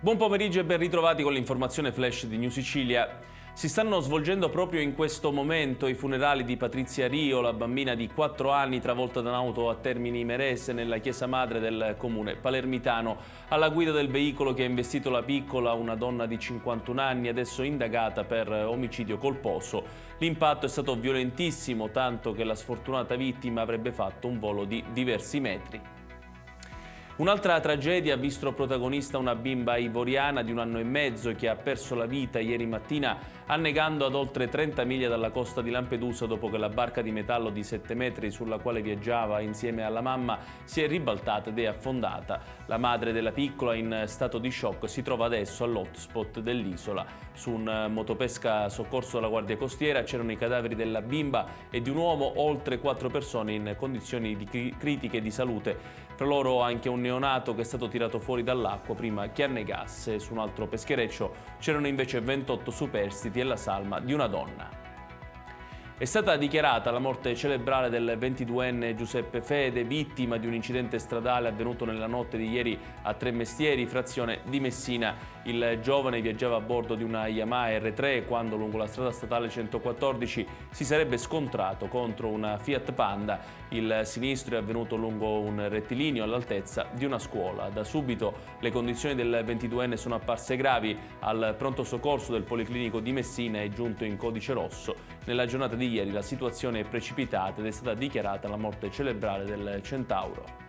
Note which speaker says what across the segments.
Speaker 1: Buon pomeriggio e ben ritrovati con l'informazione flash di New Sicilia. Si stanno svolgendo proprio in questo momento i funerali di Patrizia Rio, la bambina di 4 anni travolta da un'auto a Termini Imerese nella chiesa madre del comune palermitano. Alla guida del veicolo che ha investito la piccola, una donna di 51 anni, adesso indagata per omicidio colposo. L'impatto è stato violentissimo, tanto che la sfortunata vittima avrebbe fatto un volo di diversi metri. Un'altra tragedia ha visto protagonista una bimba ivoriana di 1 anno e mezzo che ha perso la vita ieri mattina annegando ad oltre 30 miglia dalla costa di Lampedusa dopo che la barca di metallo di 7 metri sulla quale viaggiava insieme alla mamma si è ribaltata ed è affondata. La madre della piccola, in stato di shock, si trova adesso all'hotspot dell'isola. Su un motopesca soccorso dalla Guardia Costiera c'erano i cadaveri della bimba e di un uomo, oltre 4 persone in condizioni critiche di salute. Tra loro anche un neonato che è stato tirato fuori dall'acqua prima che annegasse. Su un altro peschereccio c'erano invece 28 superstiti e la salma di una donna. È stata dichiarata la morte cerebrale del 22enne Giuseppe Fede, vittima di un incidente stradale avvenuto nella notte di ieri a Tremestieri, frazione di Messina. Il giovane viaggiava a bordo di una Yamaha R3 quando lungo la strada statale 114 si sarebbe scontrato contro una Fiat Panda. Il sinistro è avvenuto lungo un rettilineo all'altezza di una scuola. Da subito le condizioni del 22enne sono apparse gravi. Al pronto soccorso del Policlinico di Messina è giunto in codice rosso. Nella giornata di ieri la situazione è precipitata ed è stata dichiarata la morte cerebrale del centauro.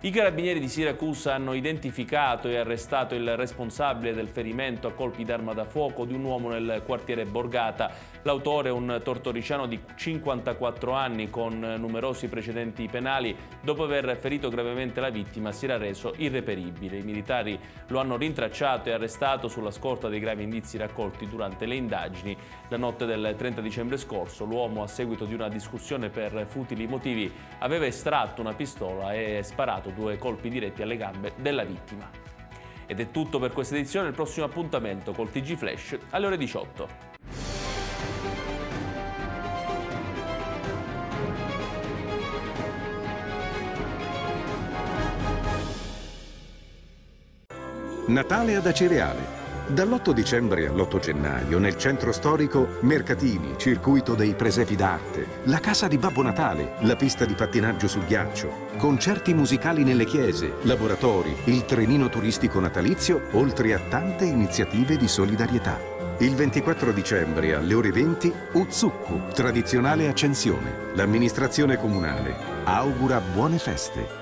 Speaker 1: I carabinieri di Siracusa hanno identificato e arrestato il responsabile del ferimento a colpi d'arma da fuoco di un uomo nel quartiere Borgata. L'autore è un tortoriciano di 54 anni con numerosi precedenti penali. Dopo aver ferito gravemente la vittima si era reso irreperibile. I militari lo hanno rintracciato e arrestato sulla scorta dei gravi indizi raccolti durante le indagini. La notte del 30 dicembre scorso l'uomo, a seguito di una discussione per futili motivi, aveva estratto una pistola e sparato 2 colpi diretti alle gambe della vittima. Ed è tutto per questa edizione. Il prossimo appuntamento col TG Flash alle ore 18.
Speaker 2: Natale ad Acireale. Dall'8 dicembre all'8 gennaio nel centro storico mercatini, circuito dei presepi d'arte, la casa di Babbo Natale, la pista di pattinaggio sul ghiaccio, concerti musicali nelle chiese, laboratori, il trenino turistico natalizio, oltre a tante iniziative di solidarietà. Il 24 dicembre alle ore 20 Uzzukku, tradizionale accensione. L'amministrazione comunale augura buone feste.